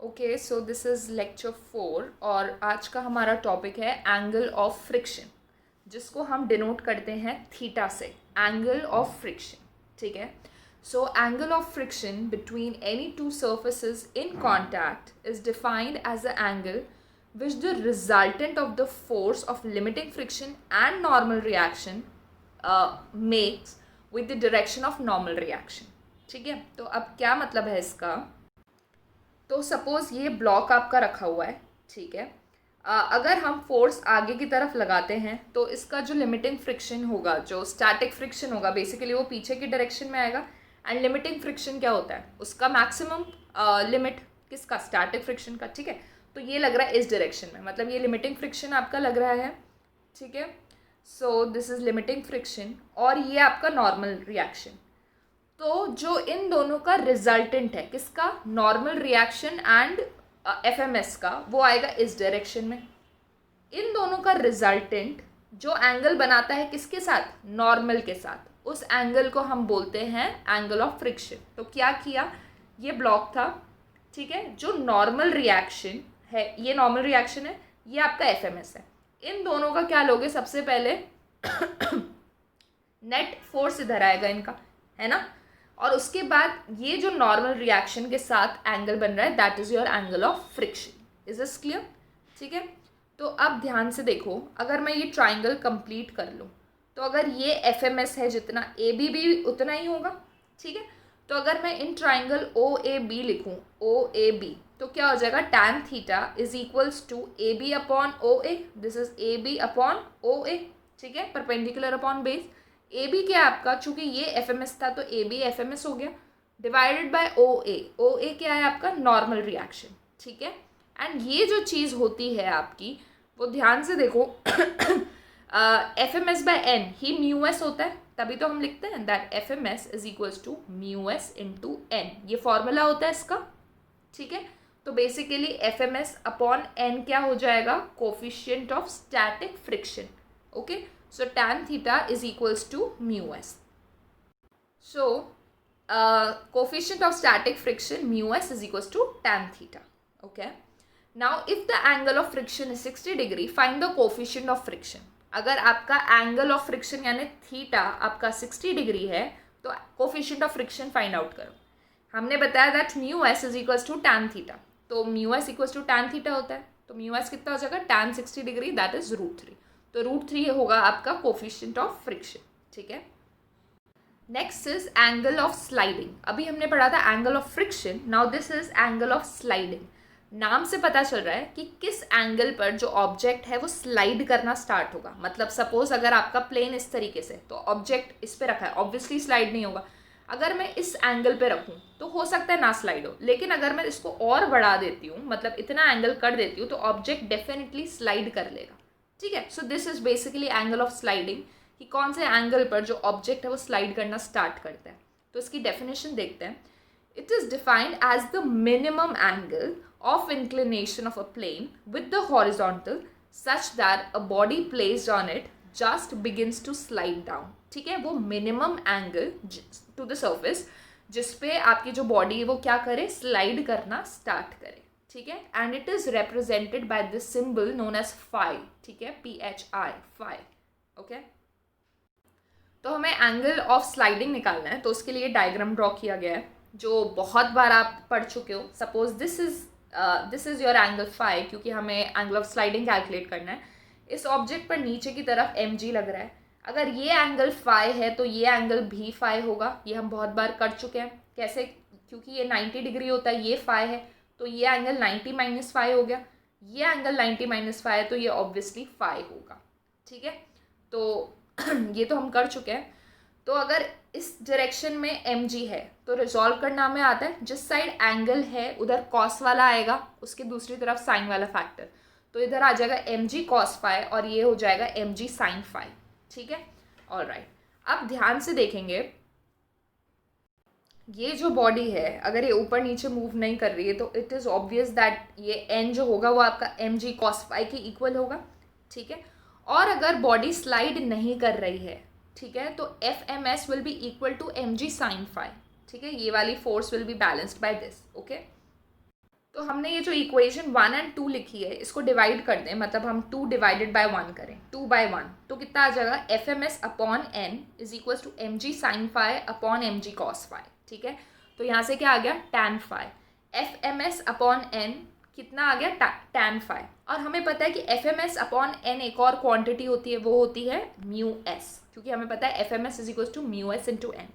Okay, so this is lecture 4 और आज का हमारा टॉपिक है एंगल ऑफ फ्रिक्शन, जिसको हम डिनोट करते हैं थीटा से। एंगल ऑफ फ्रिक्शन, ठीक है। So angle of friction between any two surfaces in contact is defined as the angle which the resultant of the force of limiting friction and normal reaction makes with the direction of normal reaction। ठीक है, तो अब क्या मतलब है इसका। तो suppose ये ब्लॉक आपका रखा हुआ है, ठीक है। अगर हम फोर्स आगे की तरफ लगाते हैं तो इसका जो लिमिटिंग फ्रिक्शन होगा, जो स्टैटिक फ्रिक्शन होगा, बेसिकली वो पीछे की डायरेक्शन में आएगा। एंड लिमिटिंग फ्रिक्शन क्या होता है, उसका मैक्सिमम लिमिट किसका, स्टैटिक फ्रिक्शन का, ठीक है। तो ये लग रहा है इस डायरेक्शन में, मतलब ये लिमिटिंग फ्रिक्शन आपका लग रहा है, ठीक है। So this is limiting friction और ये आपका नॉर्मल रिएक्शन। तो जो इन दोनों का रिजल्टेंट है, किसका, नॉर्मल रिएक्शन एंड एफएमएस का, वो आएगा इस डायरेक्शन में। इन दोनों का रिजल्टेंट जो एंगल बनाता है किसके साथ, नॉर्मल के साथ, उस एंगल को हम बोलते हैं एंगल ऑफ फ्रिक्शन। तो क्या किया, ये ब्लॉक था, ठीक है, जो नॉर्मल रिएक्शन है, ये नॉर्मल रिएक्शन है, ये आपका एफएमएस है। इन दोनों का क्या लोगे, सबसे पहले नेट फोर्स इधर आएगा इनका, है ना। और उसके बाद ये जो नॉर्मल रिएक्शन के साथ एंगल बन रहा है, that is your angle of friction. Is this clear, ठीक है। तो अब ध्यान से देखो, अगर मैं ये ट्राइंगल कंप्लीट कर लूँ तो अगर ये एफएमएस है जितना, ए बी भी उतना ही होगा, ठीक है। तो अगर मैं in triangle O A B लिखूँ, ओ ए बी, तो क्या हो जाएगा, tan theta is equals to a b upon o a. This is a b upon o a, ठीक है, perpendicular upon base. A b क्या है आपका, चूंकि ये एफ एम एस था तो A B F M S हो गया, डिवाइडेड बाय ओ ए। ओ ए क्या है आपका, नॉर्मल रिएक्शन, ठीक है। एंड ये जो चीज़ होती है आपकी, वो ध्यान से देखो, f M s by n ही म्यू एस होता है, तभी तो हम लिखते हैं that f M S is equals to mu S into n. ये फॉर्मूला होता है इसका, ठीक है। तो basically f M S upon n क्या हो जाएगा, coefficient of static friction, okay. So tan theta is equals to mu s. So coefficient of static friction mu s is equals to tan theta. Okay. Now if the angle of friction is 60 degree, find the coefficient of friction. अगर आपका angle of friction यानी theta आपका 60 degree है, तो coefficient of friction find out करो। हमने बताया that mu s is equals to tan theta, तो mu s equals to tan theta होता है, तो mu s कितना हो जाएगा, tan 60 डिग्री, that is √3। तो √3 होगा आपका कोफिशिएंट ऑफ फ्रिक्शन, ठीक है। Next is angle of sliding. अभी हमने पढ़ा था angle of friction, now this is angle of sliding. नाम से पता चल रहा है कि किस एंगल पर जो ऑब्जेक्ट है वो स्लाइड करना स्टार्ट होगा। मतलब सपोज अगर आपका प्लेन इस तरीके से, तो ऑब्जेक्ट इस पे रखा है, ऑब्वियसली स्लाइड नहीं होगा। अगर मैं इस एंगल पे रखूँ तो हो सकता है ना स्लाइड हो, लेकिन अगर मैं इसको और बढ़ा देती हूँ, मतलब इतना एंगल कर देती हूँ, तो ऑब्जेक्ट डेफिनेटली स्लाइड कर लेगा, ठीक है। So this is basically angle of sliding, कि कौन से एंगल पर जो ऑब्जेक्ट है वो स्लाइड करना स्टार्ट करता है। तो इसकी डेफिनेशन देखते हैं। It is defined as the minimum angle of inclination of a plane with the horizontal such that a body placed on it just begins to slide down, ठीक है। वो minimum angle to the surface जिसपे आपकी जो body है वो क्या करे, स्लाइड करना स्टार्ट करे, ठीक है। And it is represented by this symbol known as phi, ठीक है, PHI, फाई, ओके। तो हमें एंगल ऑफ स्लाइडिंग निकालना है, तो उसके लिए डायग्राम ड्रॉ किया गया है, जो बहुत बार आप पढ़ चुके हो। Suppose this is your angle phi, क्योंकि हमें एंगल ऑफ स्लाइडिंग कैलकुलेट करना है। इस ऑब्जेक्ट पर नीचे की तरफ mg लग रहा है, अगर ये एंगल फाई है तो ये एंगल भी फाई होगा। ये हम बहुत बार कर चुके हैं। कैसे, क्योंकि ये 90 डिग्री होता है, ये फाई है, तो ये एंगल 90 माइनस फाई हो गया। ये एंगल 90 माइनस फाई है, तो ये ऑब्वियसली फाई होगा, ठीक है। तो ये तो हम कर चुके हैं। तो अगर इस डायरेक्शन में mg है तो रिजॉल्व करना हमें आता है, जिस साइड एंगल है उधर कॉस वाला आएगा, उसके दूसरी तरफ साइन वाला फैक्टर। तो इधर आ जाएगा mg कॉस फाई और ये हो जाएगा mg साइन फाई, ठीक है। ऑलराइट, अब ध्यान से देखेंगे, ये जो बॉडी है अगर ये ऊपर नीचे मूव नहीं कर रही है तो इट इज़ ऑब्वियस दैट ये n जो होगा वो आपका mg cos फाई के इक्वल होगा, ठीक है। और अगर बॉडी स्लाइड नहीं कर रही है, ठीक है, तो FMS will be equal to mg sin phi, ठीक है। ये वाली force will be balanced by this, okay. तो हमने ये जो इक्वेशन 1 और 2 लिखी है इसको डिवाइड कर दें, मतलब हम 2 डिवाइडेड बाय 1 करें, 2/1, तो कितना आ जाएगा, F M S upon N is equal to M G sine phi upon M ji cos phi, ठीक है। तो यहाँ से क्या आ गया, tan phi, F M S upon N कितना आ गया, टैन फाई। और हमें पता है कि F M S upon N एक और क्वांटिटी होती है, वो होती है म्यू एस, क्योंकि हमें पता है F M S is equal to mu S into N.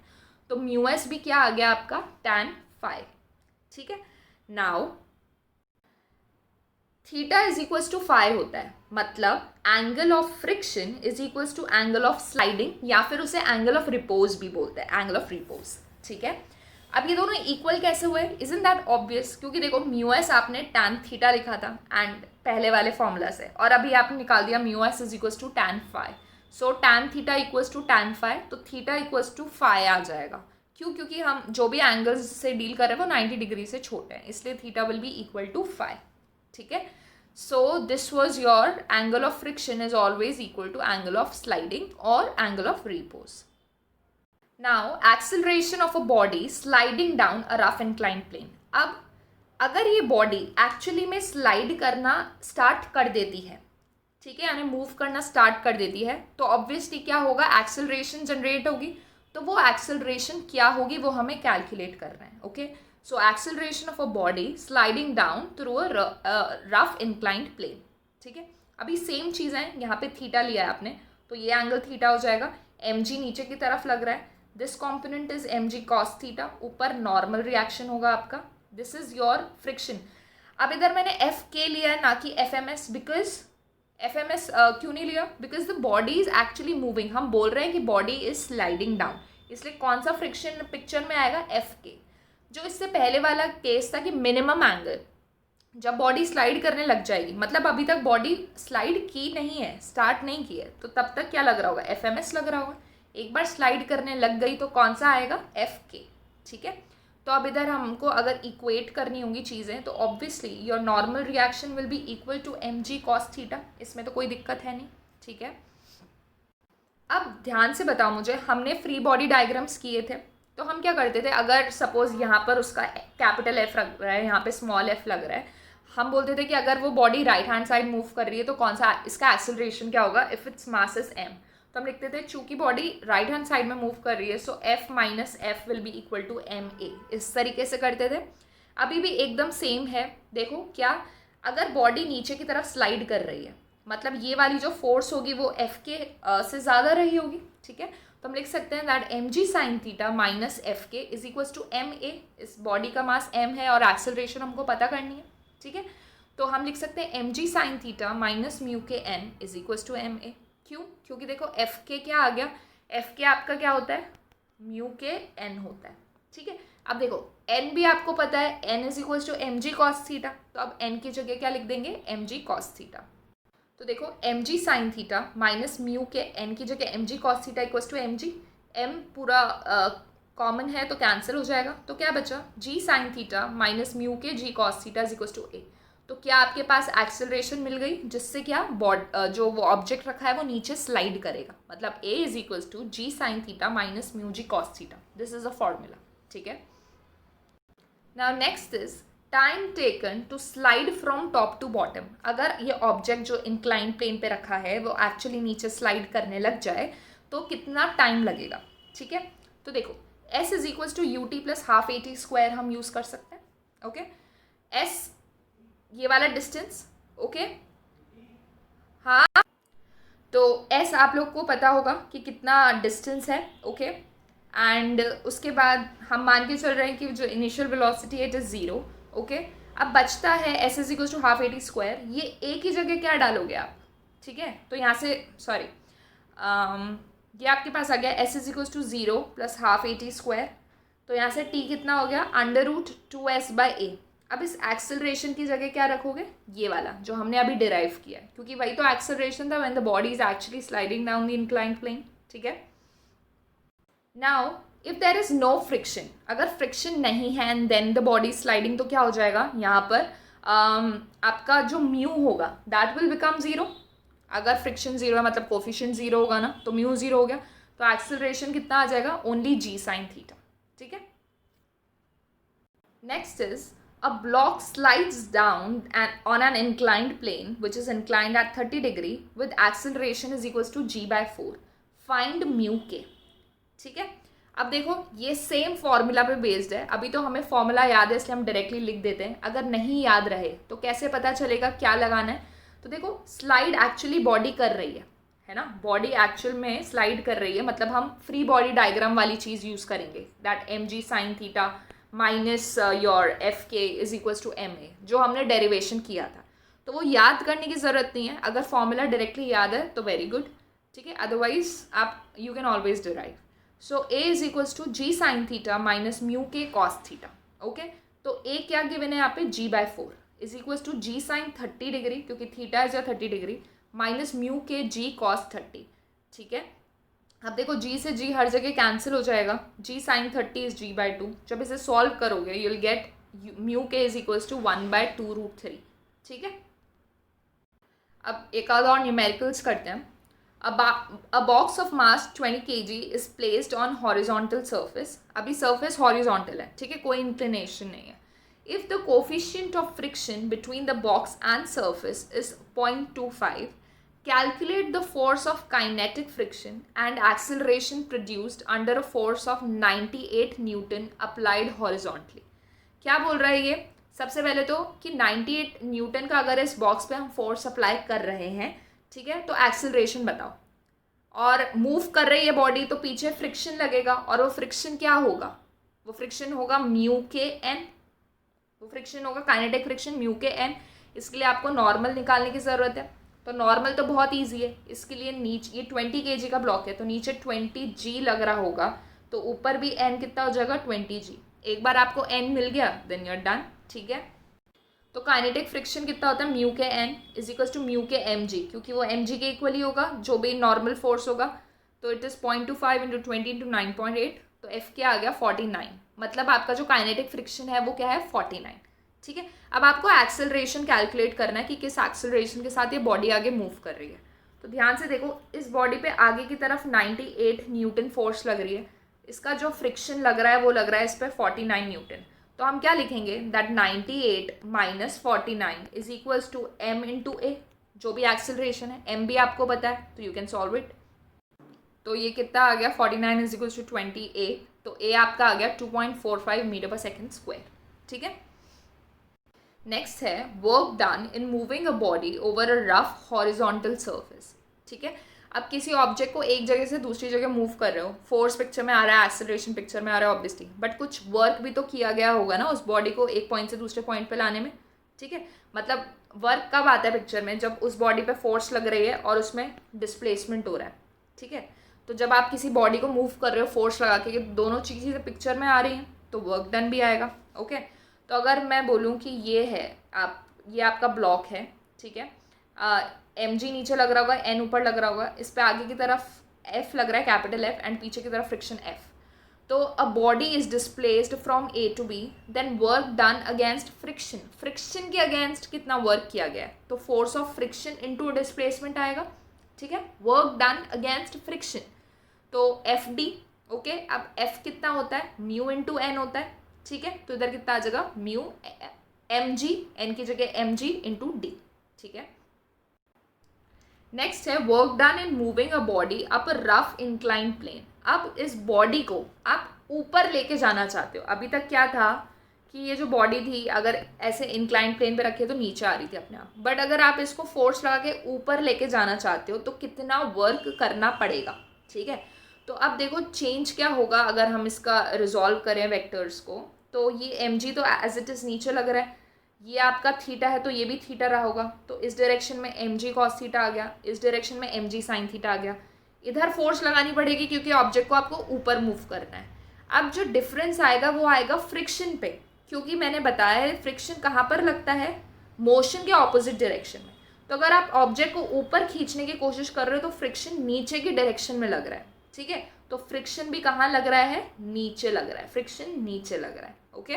तो म्यू एस भी क्या आ गया आपका, टैन फाई, ठीक है। Now theta is equals to phi होता है, मतलब angle of friction is equals to angle of sliding, या फिर उसे एंगल ऑफ रिपोज भी बोलते हैं, एंगल ऑफ रिपोज, ठीक है। अब ये दोनों इक्वल कैसे हुए, इजंट दैट ऑब्वियस, क्योंकि देखो म्यू एस आपने टैन थीटा लिखा था एंड पहले वाले फॉर्मूला से, और अभी आपने निकाल दिया mu S is equals to tan phi, so tan theta equals to tan phi, तो थीटा इक्वल्स टू फाई आ जाएगा। क्यों, क्योंकि हम जो भी एंगल्स से डील कर रहे हैं वो 90 डिग्री से छोटे हैं, इसलिए theta will be equal to phi, ठीक है। So this was your angle of friction is always equal to angle of sliding or angle of repose. Now acceleration of a body sliding down a rough inclined plane. अब अगर ये body actually में slide करना start कर देती है, ठीक है, यानी मूव करना स्टार्ट कर देती है, तो ऑब्वियसली क्या होगा, एक्सेलरेशन जनरेट होगी। तो वो एक्सेलरेशन क्या होगी वो हमें कैलकुलेट करना है, okay. So acceleration of a body sliding down through a rough inclined plane, ठीक है। अभी सेम चीज़ है, यहाँ पे थीटा लिया है आपने, तो ये एंगल थीटा हो जाएगा, एम जी नीचे की तरफ लग रहा है, this component is M ji cos theta, ऊपर नॉर्मल रिएक्शन होगा आपका, दिस इज योर फ्रिक्शन। अब इधर मैंने एफ के लिया है ना कि F M S, because F M S क्यों नहीं लिया, because the body is actually moving, हम बोल रहे हैं कि बॉडी इज स्लाइडिंग डाउन, इसलिए कौन सा फ्रिक्शन पिक्चर में आएगा, एफ के। जो इससे पहले वाला केस था कि मिनिमम एंगल, जब बॉडी स्लाइड करने लग जाएगी, मतलब अभी तक बॉडी स्लाइड की नहीं है, स्टार्ट नहीं की है, तो तब तक क्या लग रहा होगा, एफ एम एस लग रहा होगा। एक बार स्लाइड करने लग गई तो कौन सा आएगा, एफ के, ठीक है। तो अब इधर हमको अगर इक्वेट करनी होंगी चीज़ें, तो obviously your normal reaction will be equal to M G cos theta, इसमें तो कोई दिक्कत है नहीं, ठीक है। अब ध्यान से बताओ मुझे, हमने फ्री बॉडी डायग्राम्स किए थे, तो हम क्या करते थे, अगर सपोज यहाँ पर उसका कैपिटल एफ लग रहा है, यहाँ पे स्मॉल एफ लग रहा है, हम बोलते थे कि अगर वो body right hand side move कर रही है तो कौन सा इसका एक्सेलरेशन क्या होगा, if it's mass is m, तो हम लिखते थे चूंकि बॉडी राइट हैंड साइड में मूव कर रही है, so f minus f will be equal to m a, इस तरीके से करते थे। अभी भी एकदम सेम है, देखो क्या, अगर बॉडी नीचे की तरफ स्लाइड कर रही है, मतलब ये वाली जो फोर्स होगी वो एफ के से ज़्यादा रही होगी, ठीक है। तो हम लिख सकते हैं that m ji sine theta minus f k is equals to m a, इस बॉडी का मास एम है और एक्सेलरेशन हमको पता करनी है, ठीक है। तो हम लिख सकते हैं एम जी साइन थीटा माइनस म्यू के N is equals to m a. क्यों, क्योंकि देखो एफ के क्या आ गया, एफ के आपका क्या होता है, म्यू के एन होता है, ठीक है। अब देखो एन भी आपको पता है, N is equals to M G cos theta, तो अब एन की जगह क्या लिख देंगे, एम जी कॉस थीटा। तो देखो एम जी साइन थीटा माइनस म्यू के एन की जगह m ji cos theta equals to M g, m पूरा कॉमन है तो कैंसिल हो जाएगा, तो क्या बचा, g sine theta minus mu k g cos theta is equals to a. तो क्या आपके पास एक्सेलरेशन मिल गई, जिससे क्या जो वो ऑब्जेक्ट रखा है वो नीचे स्लाइड करेगा, मतलब a is equals to g sine theta minus mu g cos theta, this is a formula, ठीक है। Now next is time taken to slide from top to bottom. अगर ये ऑब्जेक्ट जो इंक्लाइन प्लेन पे रखा है वो एक्चुअली नीचे स्लाइड करने लग जाए तो कितना टाइम लगेगा, ठीक है। तो देखो s is equals to U T plus half A T square हम यूज़ कर सकते हैं, ओके। s ये वाला डिस्टेंस, ओके, हाँ, तो s आप लोग को पता होगा कि कितना डिस्टेंस है, ओके। एंड उसके बाद हम मान के चल रहे हैं कि जो इनिशियल वेलोसिटी है इट इज़ 0, ओके। अब बचता है S is equals to half A T square, ये ए की जगह क्या डालोगे आप, ठीक है। तो यहाँ से सॉरी ये आपके पास आ गया S is equals to 0 plus half A T square, तो यहाँ से टी कितना हो गया, अंडर रूट 2s बाई ए। अब इस एक्सेलरेशन की जगह क्या रखोगे, ये वाला जो हमने अभी डिराइव किया है, क्योंकि वही तो एक्सेलरेशन था when the body is actually sliding down the inclined plane, ठीक है। Now if there is no friction, अगर फ्रिक्शन नहीं है and then the body sliding, तो क्या हो जाएगा यहाँ पर आपका जो म्यू होगा दैट विल बिकम 0। अगर फ्रिक्शन 0 है मतलब कोफिशिएंट 0 होगा ना, तो म्यू 0 हो गया, तो एक्सेलरेशन कितना आ जाएगा, ओनली जी साइन थीटा, ठीक है। Next is a block slides down and on an inclined plane which is inclined at 30 degree with acceleration is equals to g by 4. Find mu k. ठीक है, अब देखो ये सेम फॉर्मूला पे based है. अभी तो हमें फॉर्मूला याद है इसलिए हम डायरेक्टली लिख देते हैं. अगर नहीं याद रहे तो कैसे पता चलेगा क्या लगाना है. तो देखो स्लाइड एक्चुअली बॉडी कर रही है ना, बॉडी एक्चुअल में स्लाइड कर रही है, मतलब हम फ्री बॉडी डायग्राम वाली चीज़ यूज़ करेंगे, that m ji sine theta minus your f k is equals to m a, जो हमने डेरिवेशन किया था. तो वो याद करने की ज़रूरत नहीं है. अगर फॉर्मूला डायरेक्टली याद है तो वेरी गुड, ठीक है, अदरवाइज आप you can always derive. So a is equals to g sine theta minus mu k cos theta. Okay, तो ए क्या गिवन है यहाँ पे, g by 4 is equals to g sine 30 degree, क्योंकि theta is 30 degree, minus mu k g cos 30. ठीक है, अब देखो जी से जी हर जगह कैंसिल हो जाएगा. जी साइन 30 इज जी बाय 2. जब इसे सॉल्व करोगे यू विल गेट म्यू के इज इक्वल्स टू 1/2√3. ठीक है, अब एक आधा और न्यूमेरिकल्स करते हैं. A box of mass 20 kg is placed on horizontal surface. अभी surface horizontal है, ठीक है, कोई inclination नहीं है. If the coefficient of friction between the box and surface is 0.25, calculate the force of kinetic friction and acceleration produced under a force of 98 Newton applied horizontally. क्या बोल रहा है ये, सबसे पहले तो कि 98 न्यूटन का अगर इस बॉक्स पे हम फोर्स अप्लाई कर रहे हैं, ठीक है, तो एक्सेलरेशन बताओ. और मूव कर रही है बॉडी तो पीछे फ्रिक्शन लगेगा, और वो फ्रिक्शन क्या होगा, वो फ्रिक्शन होगा म्यू के एन, वो फ्रिक्शन होगा काइनेटिक फ्रिक्शन म्यू के एन. इसके लिए आपको नॉर्मल निकालने की ज़रूरत है. तो नॉर्मल तो बहुत इजी है, इसके लिए नीचे ये 20 kg का ब्लॉक है तो नीचे 20 g लग रहा होगा, तो ऊपर भी n कितना हो जाएगा 20 g. एक बार आपको n मिल गया देन यू आर डन. ठीक है, तो काइनेटिक फ्रिक्शन कितना होता है, म्यू के N is equals to mu K M G, क्योंकि वो एम जी के इक्वल ही होगा जो भी नॉर्मल फोर्स होगा. तो इट इज़ 0.25 इंटू 20 इंटू 9.8, तो एफ क्या आ गया 49. मतलब आपका जो काइनेटिक फ्रिक्शन है वो क्या है 49. ठीक है, अब आपको एक्सेलरेशन कैलकुलेट करना है कि किस एक्सेलरेशन के साथ ये बॉडी आगे मूव कर रही है. तो ध्यान से देखो, इस बॉडी पे आगे की तरफ 98 न्यूटन फोर्स लग रही है, इसका जो फ्रिक्शन लग रहा है वो लग रहा है इस पर 49 न्यूटन. तो हम क्या लिखेंगे, दैट 98 माइनस 49 is equals to m into a, जो भी एक्सेलरेशन है, एम भी आपको पता है तो यू कैन सॉल्व इट. तो ये कितना आ गया 49 इज इक्वल्स टू 20 ए, तो ए आपका आ गया 2.45 मीटर पर सेकेंड स्क्वायर. ठीक है, नेक्स्ट है work done in moving a body over a rough horizontal surface. ठीक है, अब किसी ऑब्जेक्ट को एक जगह से दूसरी जगह मूव कर रहे हो, फोर्स पिक्चर में आ रहा है, एक्सेलरेशन पिक्चर में आ रहा है ऑब्वियसली, बट कुछ वर्क भी तो किया गया होगा ना उस बॉडी को एक पॉइंट से दूसरे पॉइंट पे लाने में. ठीक है, मतलब वर्क कब आता है पिक्चर में, जब उस बॉडी पे फोर्स लग रही है और उसमें डिस्प्लेसमेंट हो रहा है. ठीक है, तो जब आप किसी बॉडी को मूव कर रहे हो फोर्स लगा के, दोनों चीज़ें पिक्चर में आ रही हैं तो वर्क डन भी आएगा. ओके, तो अगर मैं बोलूँ कि ये है ये आपका ब्लॉक है, ठीक है, एम जी नीचे लग रहा होगा, एन ऊपर लग रहा होगा, इस पे आगे की तरफ एफ लग रहा है, कैपिटल एफ, एंड पीछे की तरफ फ्रिक्शन एफ. तो a body is displaced from A to B, then work done against friction. Friction के अगेंस्ट कितना वर्क किया गया है, तो force of friction into displacement आएगा. ठीक है, वर्क डन अगेंस्ट फ्रिक्शन, तो एफ डी. ओके, अब एफ कितना होता है, म्यू इंटू एन होता है. ठीक है, तो इधर कितना आ जाएगा, म्यू एम जी, एन की जगह एम जी इंटू डी. ठीक है, नेक्स्ट है work done in moving a body up a rough incline plane. अब इस बॉडी को आप ऊपर लेके जाना चाहते हो. अभी तक क्या था कि ये जो बॉडी थी अगर ऐसे इंक्लाइन प्लेन पे रखे तो नीचे आ रही थी अपने आप, बट अगर आप इसको फोर्स लगा के ऊपर लेके जाना चाहते हो तो कितना वर्क करना पड़ेगा. ठीक है, तो अब देखो चेंज क्या होगा अगर हम इसका रिजॉल्व करें वेक्टर्स को. तो ये एम जी तो एज इट इज़ नीचे लग रहा है, ये आपका थीटा है तो ये भी थीटा रहा होगा, तो इस डायरेक्शन में एम जी कॉस थीटा आ गया, इस डायरेक्शन में एम जी साइन थीटा आ गया. इधर फोर्स लगानी पड़ेगी क्योंकि ऑब्जेक्ट को आपको ऊपर मूव करना है. अब जो डिफरेंस आएगा वो आएगा फ्रिक्शन पे, क्योंकि मैंने बताया है फ्रिक्शन कहाँ पर लगता है, मोशन के ऑपोजिट डायरेक्शन में. तो अगर आप ऑब्जेक्ट को ऊपर खींचने की कोशिश कर रहे हो तो फ्रिक्शन नीचे की डायरेक्शन में लग रहा है. ठीक है, तो फ्रिक्शन भी कहाँ लग रहा है, नीचे लग रहा है, फ्रिक्शन नीचे लग रहा है. ओके,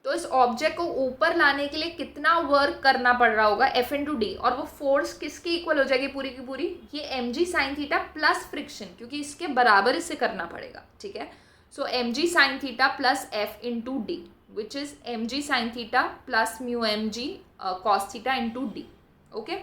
तो इस ऑब्जेक्ट को ऊपर लाने के लिए कितना वर्क करना पड़ रहा होगा, एफ इंटू डी, और वो फोर्स किसकी इक्वल हो जाएगी पूरी की पूरी, ये एम जी साइन थीटा प्लस फ्रिक्शन, क्योंकि इसके बराबर इसे करना पड़ेगा. ठीक है, so m ji sine theta plus f into d which is mg sin theta plus mu mg cos theta into d. Okay.